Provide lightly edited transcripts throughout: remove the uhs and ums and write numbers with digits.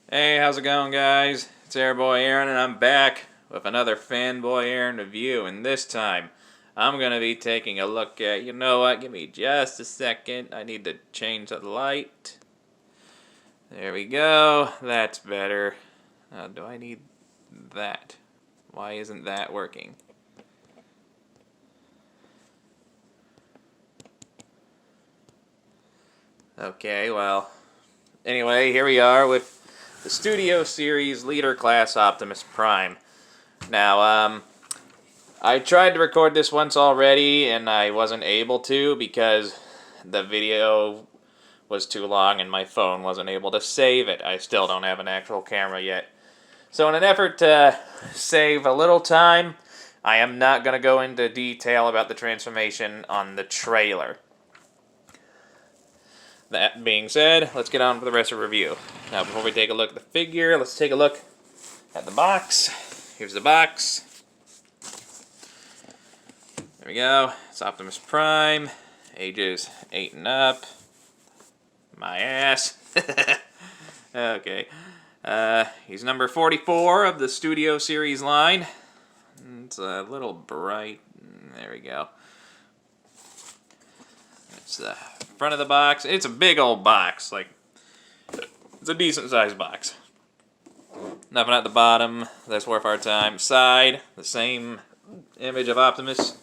Hey, how's it going, guys? It's FanBoyAaron, and I'm back with another FanBoyAaron review, and this time I'm going to be taking a look at, you know what, give me just a second, I need to change the light. There we go, that's better. Do I need that? Why isn't that working? Okay, well, anyway, here we are with the Studio Series Leader Class Optimus Prime. Now, I tried to record this once already, and I wasn't able to because the video was too long and my phone wasn't able to save it. I still don't have an actual camera yet. So in an effort to save a little time, I am not going to go into detail about the transformation on the trailer. That being said, let's get on with the rest of the review. Now, before we take a look at the figure, let's take a look at the box. Here's the box. There we go. It's Optimus Prime, ages 8 and up. My ass. Okay. He's number 44 of the Studio Series line. It's a little bright. There we go. It's the front of the box. It's a big old box. Like, it's a decent sized box. Nothing at the bottom. That's worth our time. Side, the same image of Optimus.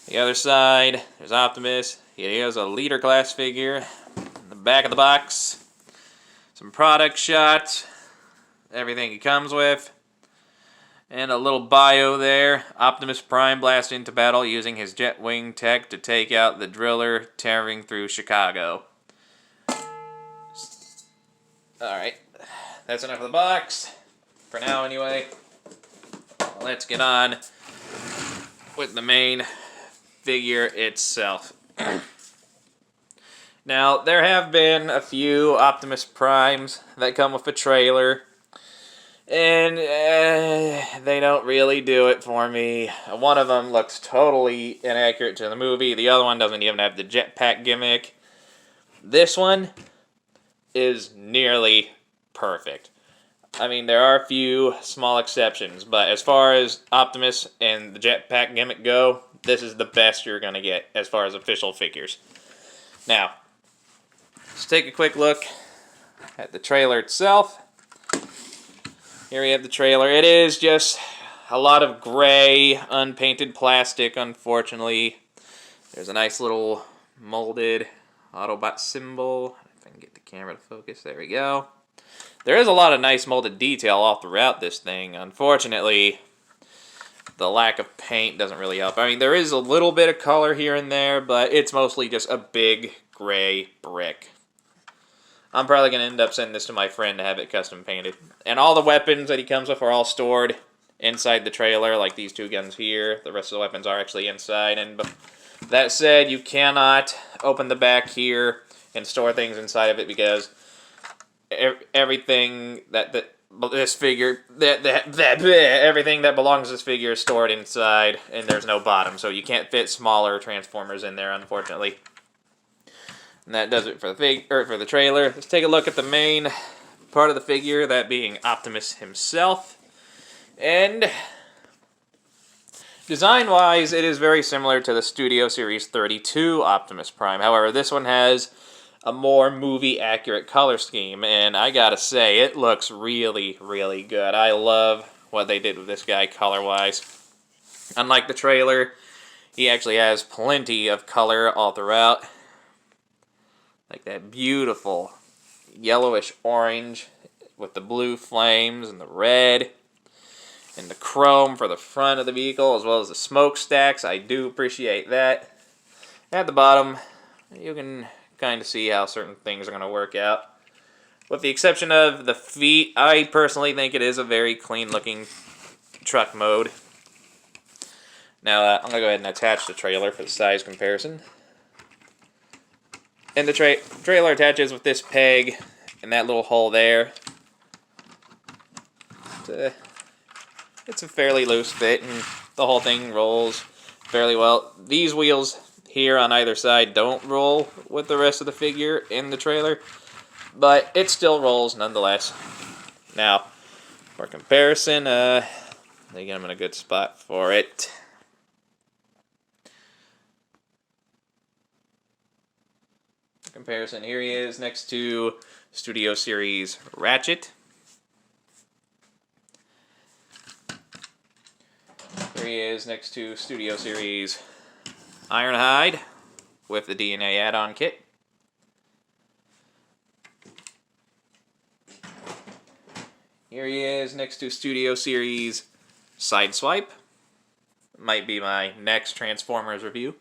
The other side, there's Optimus. He has a leader class figure. In the back of the box, some product shots, everything he comes with, and a little bio there. Optimus Prime blasts into battle using his jet wing tech to take out the driller tearing through Chicago. Alright, that's enough of the box, for now anyway. Let's get on with the main figure itself. Now, there have been a few Optimus Primes that come with a trailer, and they don't really do it for me. One of them looks totally inaccurate to the movie. The other one doesn't even have the jetpack gimmick. This one is nearly perfect. I mean, there are a few small exceptions, but as far as Optimus and the jetpack gimmick go, this is the best you're going to get as far as official figures. Now, let's take a quick look at the trailer itself. Here we have the trailer. It is just a lot of gray, unpainted plastic, unfortunately. There's a nice little molded Autobot symbol. If I can get the camera to focus, there we go. There is a lot of nice molded detail all throughout this thing. Unfortunately, the lack of paint doesn't really help. I mean, there is a little bit of color here and there, but it's mostly just a big gray brick. I'm probably going to end up sending this to my friend to have it custom painted. And all the weapons that he comes with are all stored inside the trailer, like these two guns here. The rest of the weapons are actually inside. And that said, you cannot open the back here and store things inside of it because everything everything that belongs to this figure is stored inside, and there's no bottom, so you can't fit smaller Transformers in there, unfortunately. And that does it for the trailer. Let's take a look at the main part of the figure, that being Optimus himself. And design-wise, it is very similar to the Studio Series 32 Optimus Prime. However, this one has a more movie-accurate color scheme, and I gotta say, it looks really, really good. I love what they did with this guy color-wise. Unlike the trailer, he actually has plenty of color all throughout. Like that beautiful yellowish orange with the blue flames and the red and the chrome for the front of the vehicle, as well as the smokestacks. I do appreciate that. At the bottom, you can kind of see how certain things are going to work out. With the exception of the feet, I personally think it is a very clean-looking truck mode. Now, I'm going to go ahead and attach the trailer for the size comparison. And the trailer attaches with this peg and that little hole there. It's a fairly loose fit, and the whole thing rolls fairly well. These wheels here on either side don't roll with the rest of the figure in the trailer. but it still rolls nonetheless. Now, for comparison, I think I'm in a good spot for it. For comparison, here he is next to Studio Series Ratchet. Here he is next to Studio Series Ironhide with the DNA add-on kit. Here he is next to Studio Series Sideswipe. Might be my next Transformers review.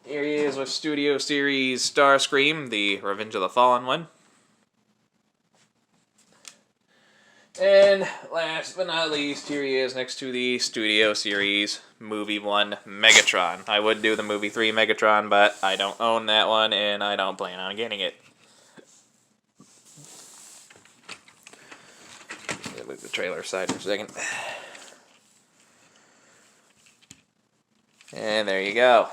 Here he is with Studio Series Starscream, the Revenge of the Fallen one. And last but not least, here he is next to the Studio Series Movie 1 Megatron. I would do the Movie 3 Megatron, but I don't own that one, and I don't plan on getting it. Move the trailer aside for a second. And there you go.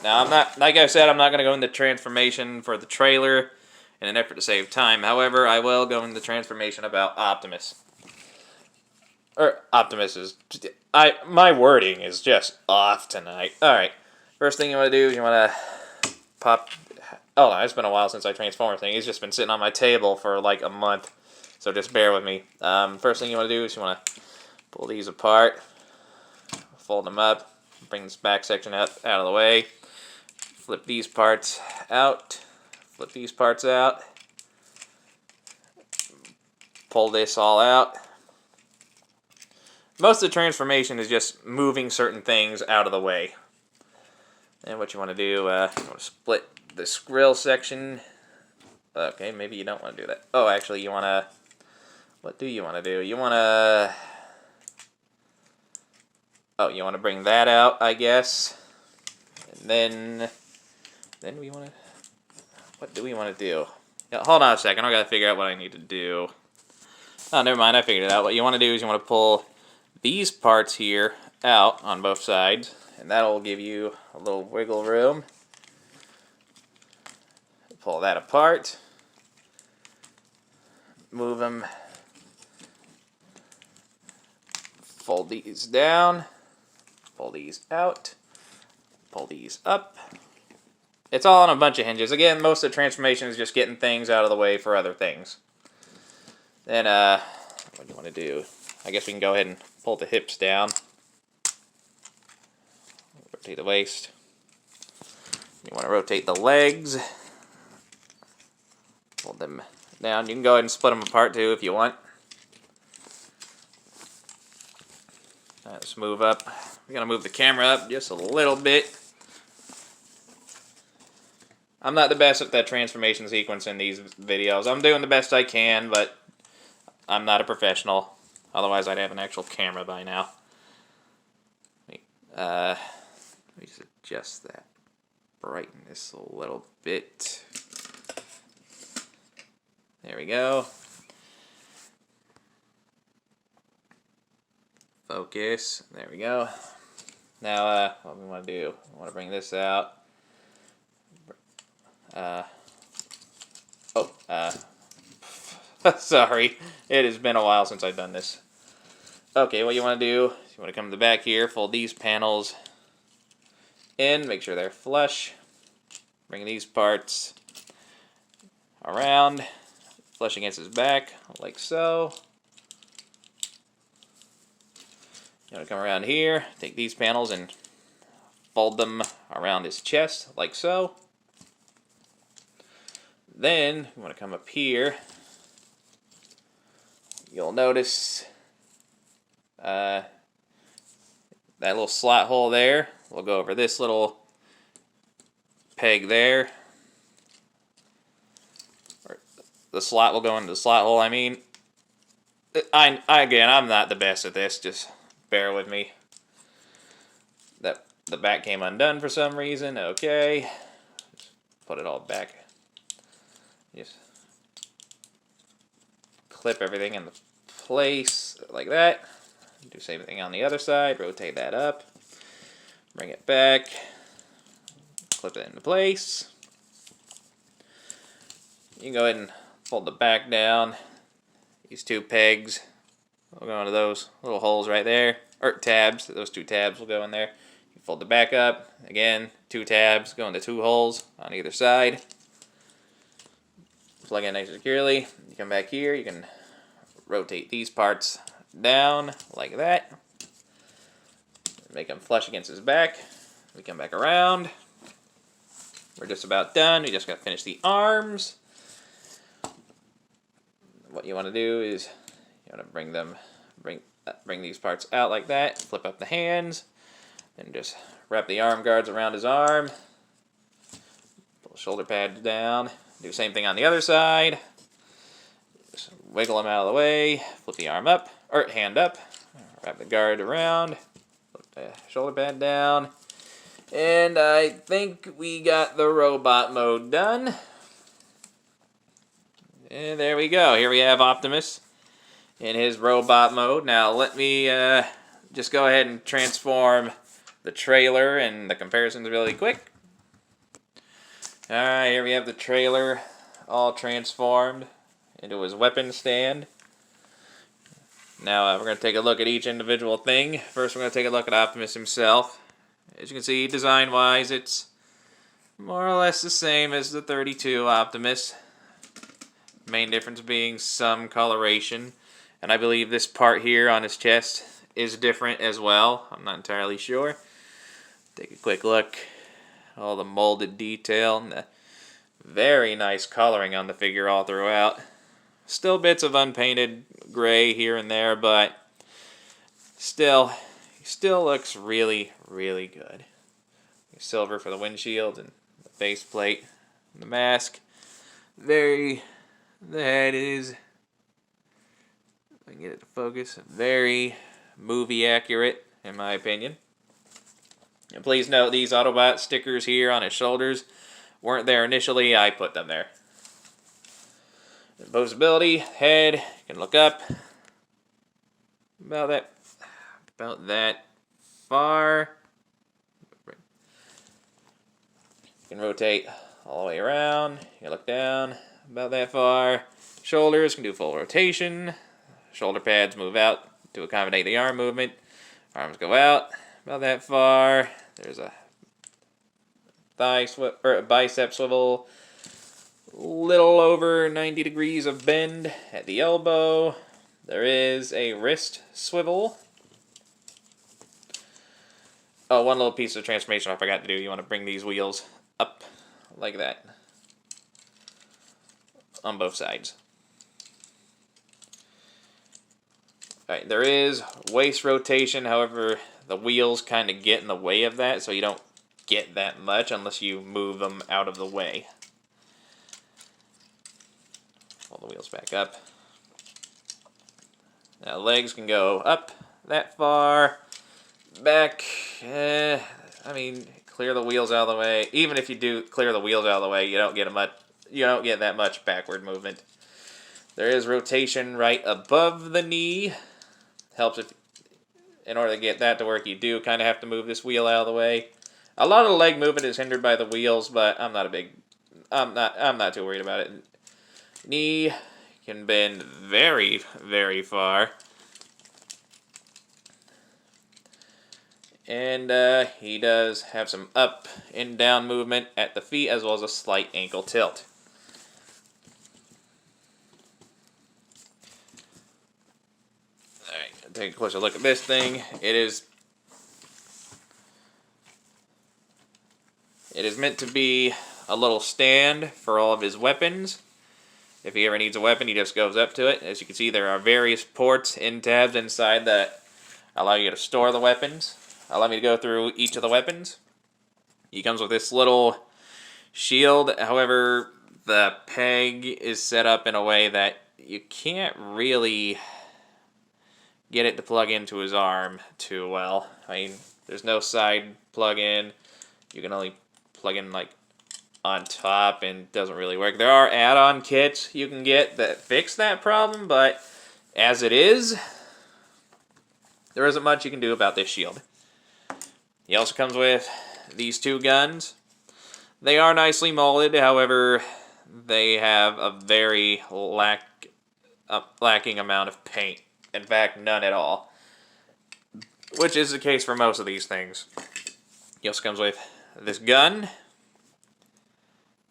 Now, I'm not, like I said, I'm not going to go into transformation for the trailer in an effort to save time. However, I will go into transformation about Optimus. Optimus is... my wording is just off tonight. Alright, first thing you want to do is you want to pop... Oh, it's been a while since I transformed thing. He's just been sitting on my table for like a month. So just bear with me. First thing you want to do is you want to pull these apart, fold them up, bring this back section out of the way, flip these parts out, flip these parts out, pull this all out. Most of the transformation is just moving certain things out of the way. And what you want to do, you want to split this grill section. Okay, maybe you don't want to do that. Oh, actually, you want to... What do you want to do? You want to... Oh, you want to bring that out, I guess. And then we want to... What do we want to do? Yeah, hold on a second. I got to figure out what I need to do. Oh, never mind. I figured it out. What you want to do is you want to pull these parts here out on both sides. And that'll give you a little wiggle room. Pull that apart. Move them. Fold these down. Pull these out. Pull these up. It's all on a bunch of hinges. Again, most of the transformation is just getting things out of the way for other things. Then, what do you want to do? I guess we can go ahead and pull the hips down. Rotate the waist. You want to rotate the legs. Pull them down. You can go ahead and split them apart too if you want. Let's move up. We're going to move the camera up just a little bit. I'm not the best at that transformation sequence in these videos. I'm doing the best I can, but I'm not a professional. Otherwise, I'd have an actual camera by now. Let me just adjust that. Brighten this a little bit. There we go. Focus. There we go. Now, what we want to do? I want to bring this out. Sorry. It has been a while since I've done this. Okay, what you want to do is you want to come to the back here, fold these panels in, make sure they're flush. Bring these parts around, flush against his back, like so. You want to come around here, take these panels and fold them around his chest, like so. Then, you want to come up here. You'll notice that little slot hole there. We'll go over this little peg there. Or the slot will go into the slot hole, I mean. Again, I'm not the best at this, just bear with me. The back came undone for some reason, okay. Just put it all back. Just clip everything into place like that. Do the same thing on the other side. Rotate that up. Bring it back. Clip it into place. You can go ahead and fold the back down. These two pegs will go into those little holes right there, or tabs. Those two tabs will go in there. You fold the back up. Again, two tabs go into two holes on either side. Plug in nice and securely. You come back here. You can rotate these parts down like that. Make them flush against his back. We come back around. We're just about done. We just got to finish the arms. What you want to do is you want to bring these parts out like that. Flip up the hands. Then just wrap the arm guards around his arm. Pull the shoulder pads down. Do the same thing on the other side. Just wiggle them out of the way. Flip the arm up, or hand up. Wrap the guard around. Flip the shoulder pad down. And I think we got the robot mode done. And there we go. Here we have Optimus in his robot mode. Now let me just go ahead and transform the trailer and the comparisons really quick. Alright, here we have the trailer all transformed into his weapon stand. Now we're going to take a look at each individual thing. First we're going to take a look at Optimus himself. As you can see, design-wise, it's more or less the same as the 32 Optimus. Main difference being some coloration. And I believe this part here on his chest is different as well. I'm not entirely sure. Take a quick look. All the molded detail and the very nice coloring on the figure all throughout. Still bits of unpainted gray here and there, but still, he still looks really, really good. Silver for the windshield and the faceplate and the mask. The head is, if I can get it to focus, very movie accurate in my opinion. And please note these Autobot stickers here on his shoulders weren't there initially. I put them there. Posability, head, you can look up about that far. You can rotate all the way around. You can look down about that far. Shoulders can do full rotation. Shoulder pads move out to accommodate the arm movement. Arms go out about that far. There's a a bicep swivel. Little over 90 degrees of bend at the elbow. There is a wrist swivel. Oh, one little piece of transformation I forgot to do. You want to bring these wheels up like that on both sides. Alright, there is waist rotation, however, the wheels kind of get in the way of that, so you don't get that much unless you move them out of the way. Pull the wheels back up. Now legs can go up that far, back, I mean, clear the wheels out of the way. Even if you do clear the wheels out of the way, you don't get that much backward movement. There is rotation right above the knee. Helps if, in order to get that to work, you do kind of have to move this wheel out of the way. A lot of the leg movement is hindered by the wheels, but I'm not too worried about it. Knee can bend very, very far. And he does have some up and down movement at the feet, as well as a slight ankle tilt. Alright, take a closer look at this thing. It is meant to be a little stand for all of his weapons. If he ever needs a weapon, he just goes up to it. As you can see, there are various ports and tabs inside that allow you to store the weapons. Allow me to go through each of the weapons. He comes with this little shield. However, the peg is set up in a way that you can't really get it to plug into his arm too well. I mean, there's no side plug-in. You can only plug in like on top, and it doesn't really work. There are add-on kits you can get that fix that problem, but as it is, there isn't much you can do about this shield. He also comes with these two guns. They are nicely molded, however, they have a very lacking amount of paint. In fact, none at all. Which is the case for most of these things. He also comes with this gun,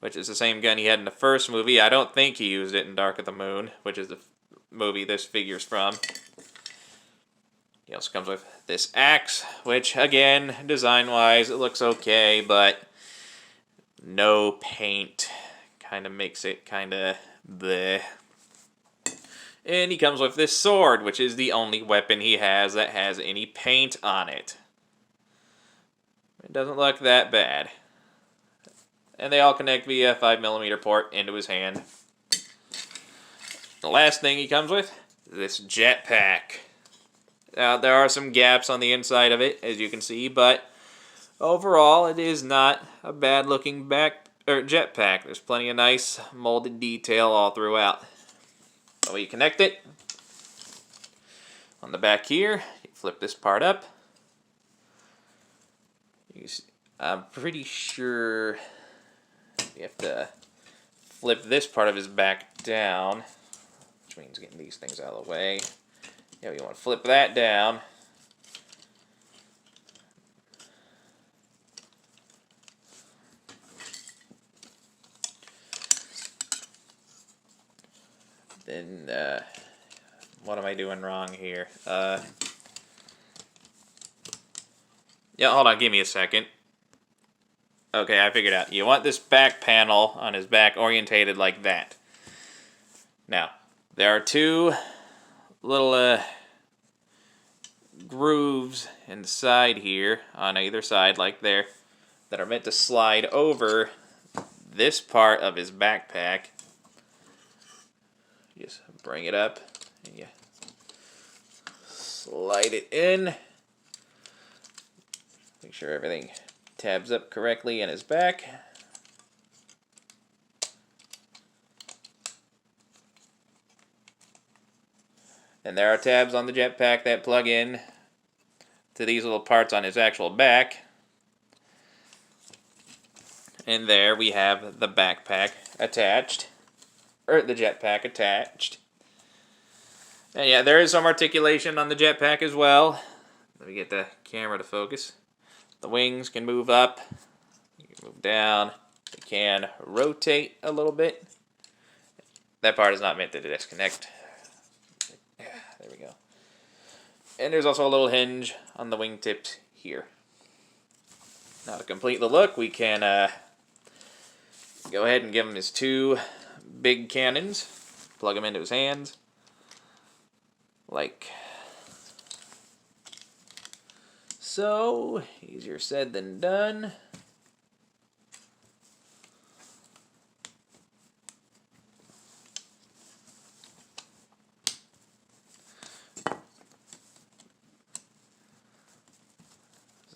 which is the same gun he had in the first movie. I don't think he used it in Dark of the Moon, which is the movie this figure's from. He also comes with this axe, which, again, design-wise, it looks okay, but no paint kind of makes it kind of bleh. And he comes with this sword, which is the only weapon he has that has any paint on it. It doesn't look that bad. And they all connect via a 5mm port into his hand. The last thing he comes with is this jetpack. Now, there are some gaps on the inside of it, as you can see, but overall, it is not a bad-looking jetpack. There's plenty of nice molded detail all throughout. So you connect it. On the back here, you flip this part up. I'm pretty sure you have to flip this part of his back down, which means getting these things out of the way. Yeah, you want to flip that down. Then, what am I doing wrong here? Yeah, hold on, give me a second. Okay, I figured out. You want this back panel on his back orientated like that. Now, there are two little grooves in the side here, on either side, like there, that are meant to slide over this part of his backpack. Just bring it up, and you slide it in. Make sure everything tabs up correctly in his back. And there are tabs on the jetpack that plug in to these little parts on his actual back. And there we have the backpack attached, or the jetpack attached. And yeah, there is some articulation on the jetpack as well. Let me get the camera to focus. The wings can move up, you can move down, you can rotate a little bit. That part is not meant to disconnect. Yeah, there we go. And there's also a little hinge on the wingtips here. Now to complete the look, we can go ahead and give him his two big cannons. Plug them into his hands. Like so. Easier said than done.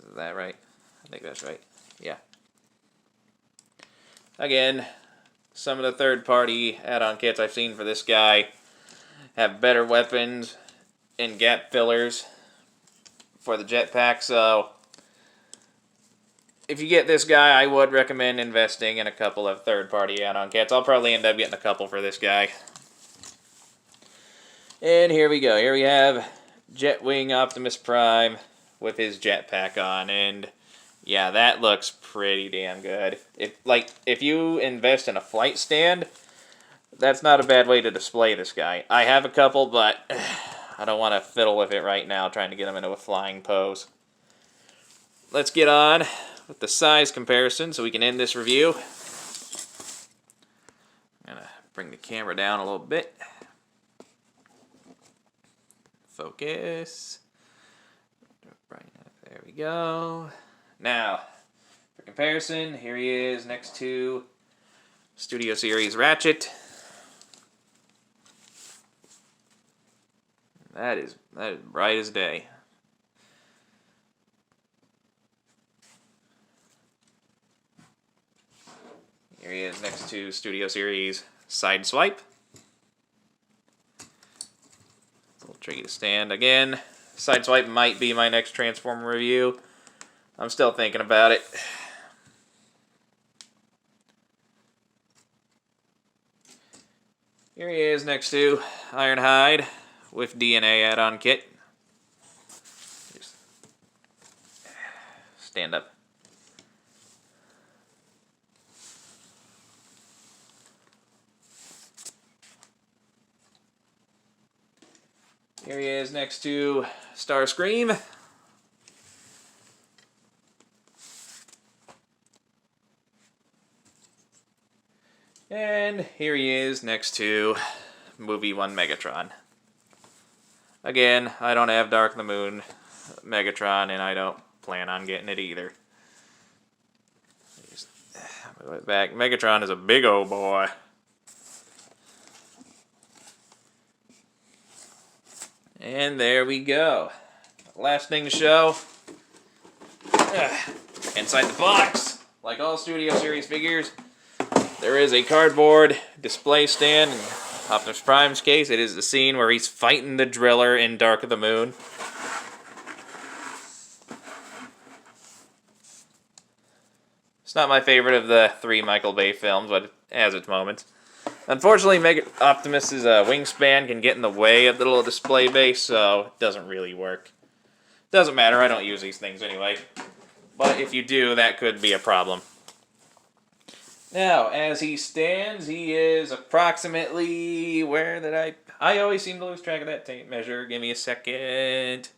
Is that right? I think that's right. Yeah. Again, some of the third-party add-on kits I've seen for this guy have better weapons and gap fillers for the jetpack, so if you get this guy, I would recommend investing in a couple of third-party add-on kits. I'll probably end up getting a couple for this guy. And here we go. Here we have Jetwing Optimus Prime with his jetpack on, and yeah, that looks pretty damn good. If you invest in a flight stand, that's not a bad way to display this guy. I have a couple, but I don't want to fiddle with it right now, trying to get him into a flying pose. Let's get on with the size comparison so we can end this review. I'm going to bring the camera down a little bit. Focus. There we go. Now, for comparison, here he is next to Studio Series Ratchet. That is bright as day. Here he is next to Studio Series Sideswipe. It's a little tricky to stand. Again, Sideswipe might be my next Transformer review. I'm still thinking about it. Here he is next to Ironhide with DNA add-on kit. Just stand up. Here he is next to Starscream. And here he is next to Movie 1 Megatron. Again, I don't have Dark of the Moon Megatron, and I don't plan on getting it either. Just move it back. Megatron is a big old boy. And there we go. Last thing to show. Inside the box, like all Studio Series figures, there is a cardboard display stand. In Optimus Prime's case, it is the scene where he's fighting the Driller in Dark of the Moon. It's not my favorite of the 3 Michael Bay films, but it has its moments. Unfortunately, Optimus's wingspan can get in the way of the little display base, so it doesn't really work. Doesn't matter, I don't use these things anyway. But if you do, that could be a problem. Now, as he stands, he is approximately... Where did I always seem to lose track of that tape measure. Give me a second.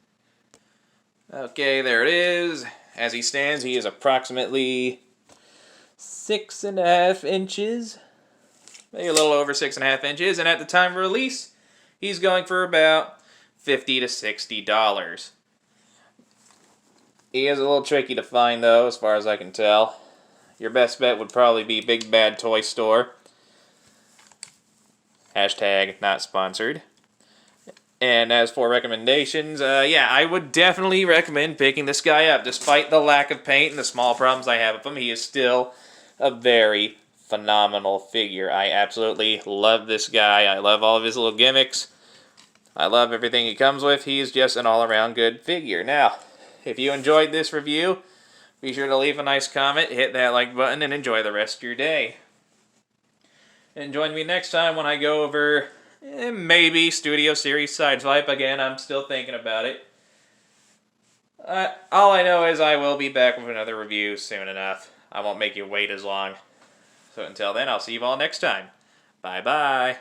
Okay, there it is. As he stands, he is approximately 6.5 inches. Maybe a little over 6.5 inches. And at the time of release, he's going for about $50 to $60. He is a little tricky to find, though, as far as I can tell. Your best bet would probably be Big Bad Toy Store. Hashtag not sponsored. And as for recommendations, yeah, I would definitely recommend picking this guy up. Despite the lack of paint and the small problems I have with him, he is still a very phenomenal figure. I absolutely love this guy. I love all of his little gimmicks. I love everything he comes with. He is just an all-around good figure. Now, if you enjoyed this review, be sure to leave a nice comment, hit that like button, and enjoy the rest of your day. And join me next time when I go over maybe Studio Series Sideswipe. Again, I'm still thinking about it. All I know is I will be back with another review soon enough. I won't make you wait as long. So until then, I'll see you all next time. Bye-bye.